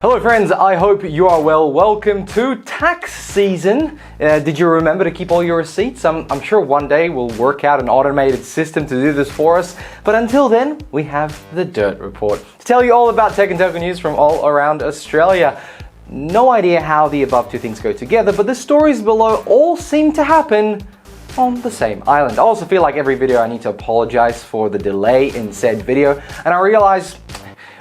Hello friends, I hope you are well. Welcome to tax season. Did you remember to keep all your receipts? I'm sure one day we'll work out an automated system to do this for us. But until then, we have the Dirt Report to tell you all about tech and telco news from all around Australia. No idea how the above two things go together, but the stories below all seem to happen on the same island. I also feel like every video I need to apologize for the delay in said video, and I realize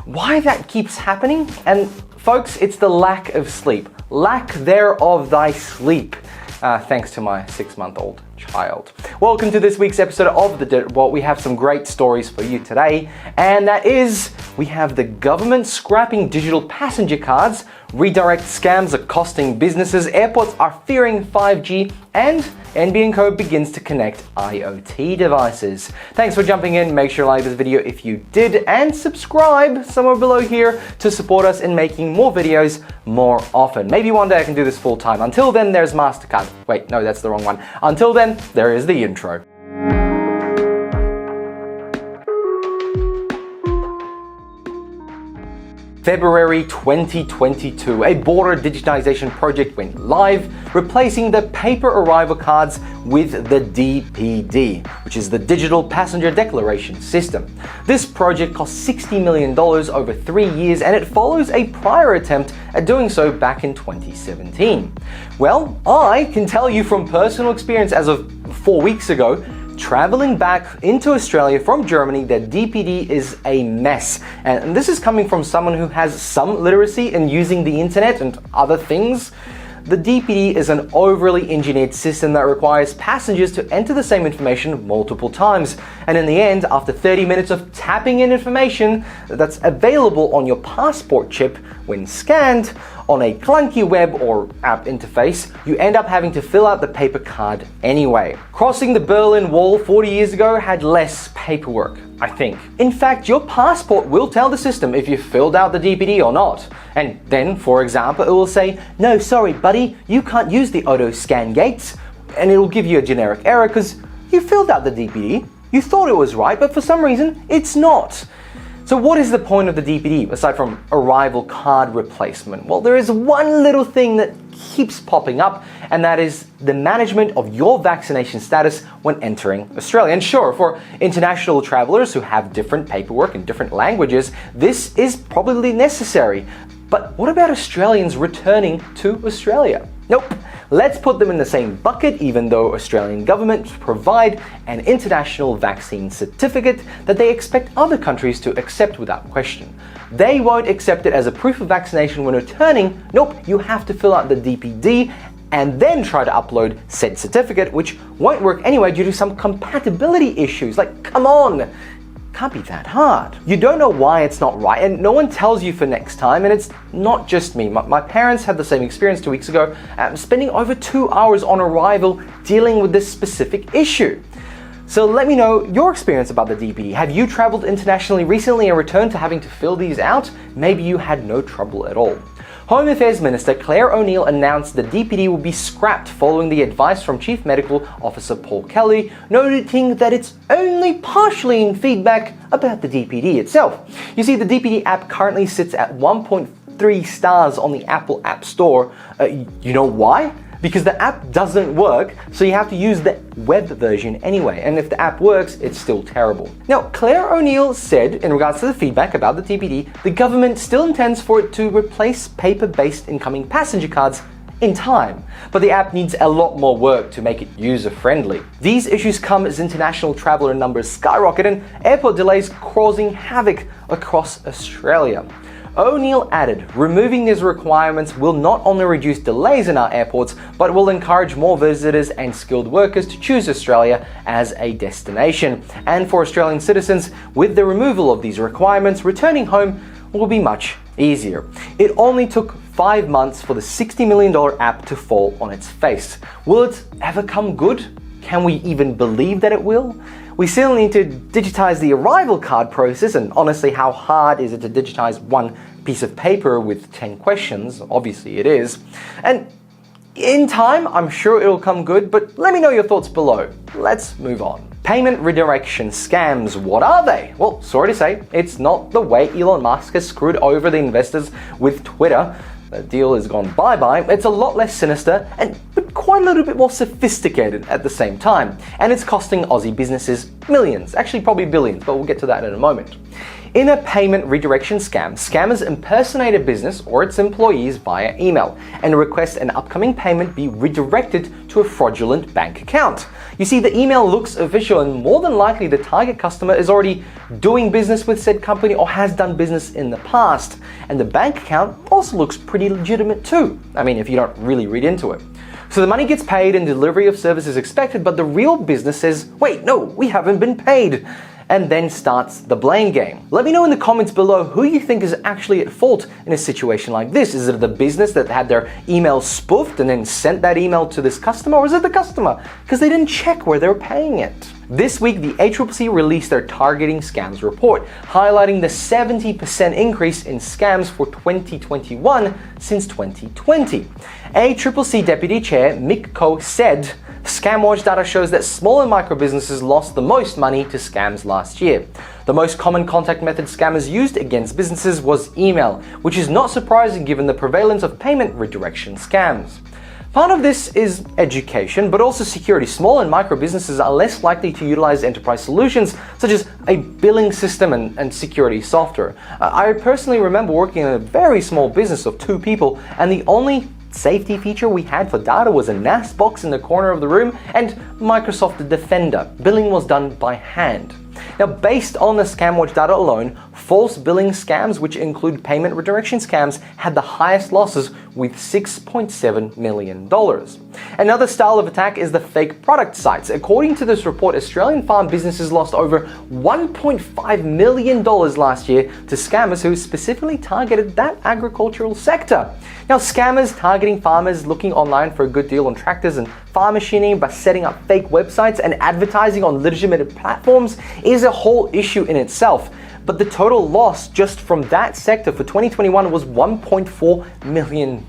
why that keeps happening. And folks, it's the lack of sleep. Lack thereof thy sleep. Thanks to my 6-month-old child. Welcome to this week's episode of The Dirt Report. We have some great stories for you today, and that is, we have the government scrapping digital passenger cards, redirect scams are costing businesses, airports are fearing 5G, and NBN Co begins to connect IoT devices. Thanks for jumping in. Make sure to like this video if you did, and subscribe somewhere below here to support us in making more videos more often. Maybe one day I can do this full time. Until then, there's MasterCard. Wait, no, that's the wrong one. Until then, there is the intro. February 2022, a border digitization project went live, replacing the paper arrival cards with the DPD, which is the Digital Passenger Declaration System. This project cost $60 million over 3 years, and it follows a prior attempt at doing so back in 2017. Well, I can tell you from personal experience as of 4 weeks ago, traveling back into Australia from Germany, the DPD is a mess. And this is coming from someone who has some literacy in using the internet and other things. The DPD is an overly engineered system that requires passengers to enter the same information multiple times. And in the end, after 30 minutes of tapping in information that's available on your passport chip, when scanned on a clunky web or app interface, you end up having to fill out the paper card anyway. Crossing the Berlin Wall 40 years ago had less paperwork, I think. In fact, your passport will tell the system if you filled out the DPD or not. And then, for example, it will say, "No, sorry, buddy, you can't use the auto scan gates." And it will give you a generic error because you filled out the DPD. You thought it was right, but for some reason, it's not. So what is the point of the DPD, aside from arrival card replacement? Well, there is one little thing that keeps popping up, and that is the management of your vaccination status when entering Australia. And sure, for international travelers who have different paperwork in different languages, this is probably necessary. But what about Australians returning to Australia? Nope. Let's put them in the same bucket, even though Australian government provide an international vaccine certificate that they expect other countries to accept without question. They won't accept it as a proof of vaccination when returning. Nope, you have to fill out the DPD and then try to upload said certificate, which won't work anyway due to some compatibility issues. Like, come on. Can't be that hard. You don't know why it's not right, and no one tells you for next time, and it's not just me. My parents had the same experience 2 weeks ago, spending over 2 hours on arrival dealing with this specific issue. So let me know your experience about the DPD. Have you traveled internationally recently and returned to having to fill these out? Maybe you had no trouble at all. Home Affairs Minister Claire O'Neill announced the DPD will be scrapped following the advice from Chief Medical Officer Paul Kelly, noting that it's only partially in feedback about the DPD itself. You see, the DPD app currently sits at 1.3 stars on the Apple App Store. You know why? Because the app doesn't work, so you have to use the web version anyway, and if the app works, it's still terrible. Now, Claire O'Neill said, in regards to the feedback about the DPD, the government still intends for it to replace paper-based incoming passenger cards in time, but the app needs a lot more work to make it user-friendly. These issues come as international traveler numbers skyrocket and airport delays causing havoc across Australia. O'Neill added, removing these requirements will not only reduce delays in our airports, but will encourage more visitors and skilled workers to choose Australia as a destination. And for Australian citizens, with the removal of these requirements, returning home will be much easier. It only took 5 months for the $60 million app to fall on its face. Will it ever come good? Can we even believe that it will? We still need to digitize the arrival card process, and honestly, how hard is it to digitize one piece of paper with 10 questions? Obviously it is. And in time, I'm sure it'll come good, but let me know your thoughts below. Let's move on. Payment redirection scams, what are they? Well, sorry to say, it's not the way Elon Musk has screwed over the investors with Twitter. The deal has gone bye-bye. It's a lot less sinister but quite a little bit more sophisticated at the same time. And it's costing Aussie businesses millions, actually probably billions, but we'll get to that in a moment. In a payment redirection scam, scammers impersonate a business or its employees via email and request an upcoming payment be redirected to a fraudulent bank account. You see, the email looks official and more than likely the target customer is already doing business with said company or has done business in the past. And the bank account also looks pretty legitimate too. I mean, if you don't really read into it. So the money gets paid and delivery of service is expected, but the real business says, wait, no, we haven't been paid. And then starts the blame game. Let me know in the comments below who you think is actually at fault in a situation like this. Is it the business that had their email spoofed and then sent that email to this customer, or is it the customer because they didn't check where they were paying it? This week, the ACCC released their Targeting Scams report, highlighting the 70% increase in scams for 2021 since 2020. ACCC Deputy Chair Mick Coe said, ScamWatch data shows that small and micro businesses lost the most money to scams last year. The most common contact method scammers used against businesses was email, which is not surprising given the prevalence of payment redirection scams. Part of this is education, but also security. Small and micro businesses are less likely to utilize enterprise solutions such as a billing system and security software. I personally remember working in a very small business of 2 people, and the only safety feature we had for data was a NAS box in the corner of the room and Microsoft Defender. Billing was done by hand. Now, based on the ScamWatch data alone, false billing scams, which include payment redirection scams, had the highest losses with $6.7 million. Another style of attack is the fake product sites. According to this report, Australian farm businesses lost over $1.5 million last year to scammers who specifically targeted that agricultural sector. Now, scammers targeting farmers looking online for a good deal on tractors and farm machinery by setting up fake websites and advertising on legitimate platforms is a whole issue in itself. But the total loss just from that sector for 2021 was $1.4 million.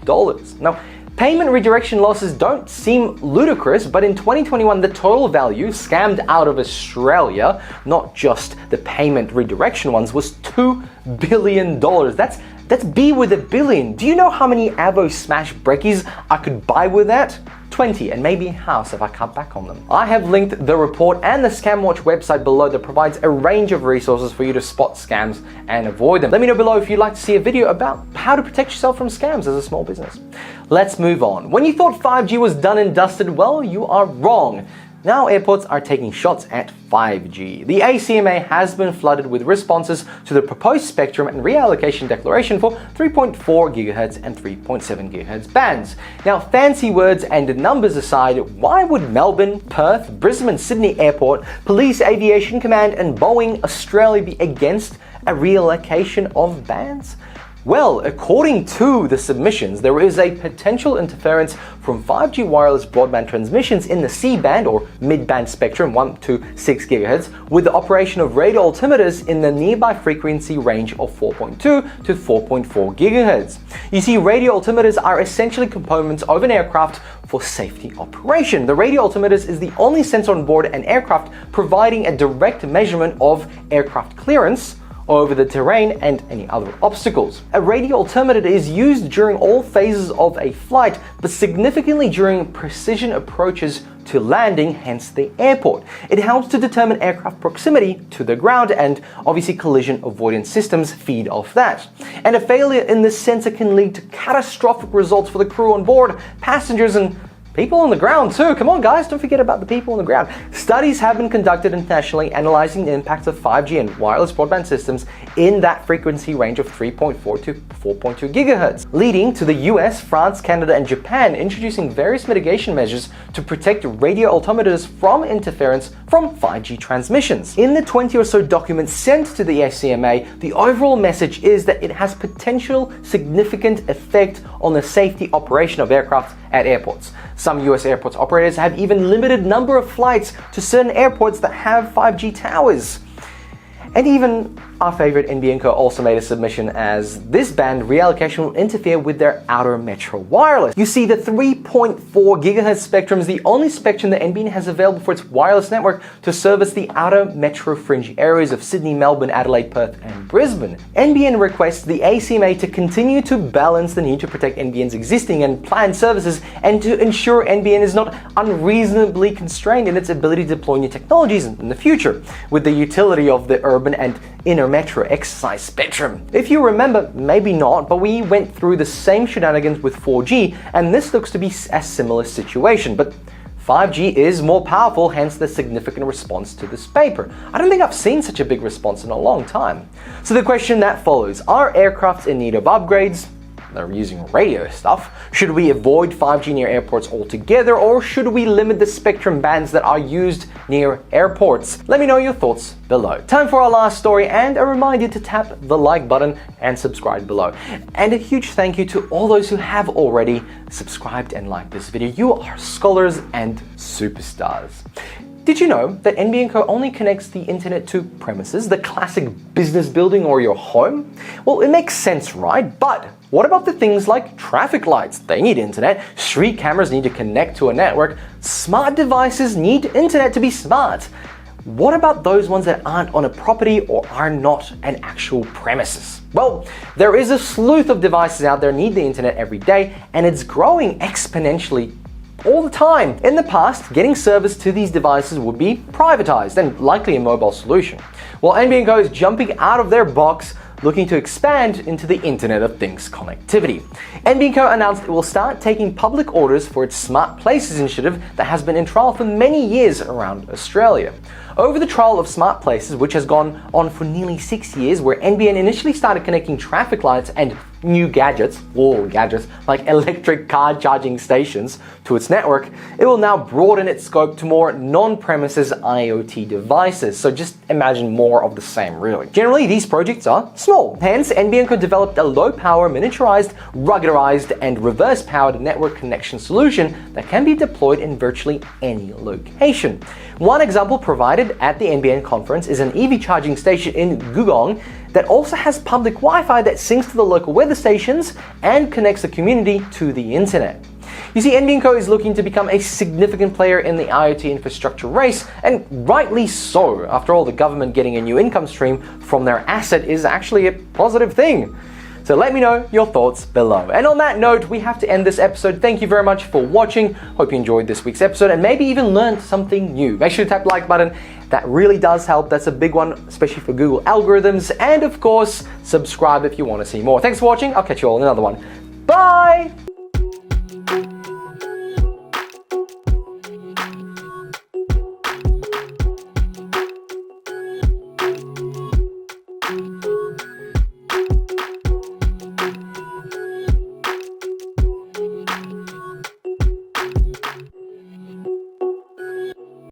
Now, payment redirection losses don't seem ludicrous, but in 2021, the total value scammed out of Australia, not just the payment redirection ones, was $2 billion. That's B with a billion. Do you know how many Avo Smash Brekkies I could buy with that? 20, and maybe a house if I cut back on them. I have linked the report and the ScamWatch website below that provides a range of resources for you to spot scams and avoid them. Let me know below if you'd like to see a video about how to protect yourself from scams as a small business. Let's move on. When you thought 5G was done and dusted, well, you are wrong. Now airports are taking shots at 5G. The ACMA has been flooded with responses to the proposed spectrum and reallocation declaration for 3.4 GHz and 3.7 GHz bands. Now, fancy words and numbers aside, why would Melbourne, Perth, Brisbane, Sydney Airport, Police Aviation Command and Boeing Australia be against a reallocation of bands? Well, according to the submissions, there is a potential interference from 5G wireless broadband transmissions in the C-band or mid-band spectrum 1 to 6 GHz with the operation of radio altimeters in the nearby frequency range of 4.2 to 4.4 GHz. You see, radio altimeters are essentially components of an aircraft for safety operation. The radio altimeters is the only sensor on board an aircraft providing a direct measurement of aircraft clearance over the terrain and any other obstacles. A radio altimeter is used during all phases of a flight, but significantly during precision approaches to landing, hence the airport. It helps to determine aircraft proximity to the ground, and obviously collision avoidance systems feed off that. And a failure in this sensor can lead to catastrophic results for the crew on board, passengers, and people on the ground too. Come on guys, don't forget about the people on the ground. Studies have been conducted internationally analyzing the impact of 5G and wireless broadband systems in that frequency range of 3.4 to 4.2 GHz, leading to the US, France, Canada, and Japan introducing various mitigation measures to protect radio altimeters from interference from 5G transmissions. In the 20 or so documents sent to the ACMA, the overall message is that it has potential significant effect on the safety operation of aircraft at airports. Some US airports operators have even limited number of flights to certain airports that have 5G towers. And even Our favorite NBN Co also made a submission as this band reallocation will interfere with their outer metro wireless. You see, the 3.4 GHz spectrum is the only spectrum that NBN has available for its wireless network to service the outer metro fringe areas of Sydney, Melbourne, Adelaide, Perth and Brisbane. NBN requests the ACMA to continue to balance the need to protect NBN's existing and planned services and to ensure NBN is not unreasonably constrained in its ability to deploy new technologies in the future, with the utility of the urban and inner metro exercise spectrum. If you remember, maybe not, but we went through the same shenanigans with 4G, and this looks to be a similar situation, but 5G is more powerful, hence the significant response to this paper. I don't think I've seen such a big response in a long time. So the question that follows, are aircrafts in need of upgrades? They're using radio stuff. Should we avoid 5G near airports altogether, or should we limit the spectrum bands that are used near airports? Let me know your thoughts below. Time for our last story, and a reminder to tap the like button and subscribe below. And a huge thank you to all those who have already subscribed and liked this video. You are scholars and superstars. Did you know that NBN Co only connects the internet to premises, the classic business building or your home? Well, it makes sense, right? But what about the things like traffic lights? They need internet. Street cameras need to connect to a network. Smart devices need internet to be smart. What about those ones that aren't on a property or are not an actual premises? Well, there is a sleuth of devices out there need the internet every day, and it's growing exponentially all the time. In the past, getting service to these devices would be privatized and likely a mobile solution. Well, NBN Co is jumping out of their box, looking to expand into the Internet of Things connectivity. NBN Co announced it will start taking public orders for its Smart Places initiative that has been in trial for many years around Australia. Over the trial of Smart Places, which has gone on for nearly 6 years, where NBN initially started connecting traffic lights and new gadgets, like electric car charging stations to its network, it will now broaden its scope to more non-premises IoT devices. So just imagine more of the same, really. Generally, these projects are small. Hence, NBN Co developed a low-power, miniaturized, ruggedized, and reverse-powered network connection solution that can be deployed in virtually any location. One example provided at the NBN conference is an EV charging station in Gugong that also has public Wi-Fi that syncs to the local weather stations and connects the community to the internet. You see, NBN Co is looking to become a significant player in the IoT infrastructure race, and rightly so. After all, the government getting a new income stream from their asset is actually a positive thing. So let me know your thoughts below. And on that note, we have to end this episode. Thank you very much for watching. Hope you enjoyed this week's episode and maybe even learned something new. Make sure to tap the like button. That really does help. That's a big one, especially for Google algorithms. And of course, subscribe if you want to see more. Thanks for watching. I'll catch you all in another one. Bye!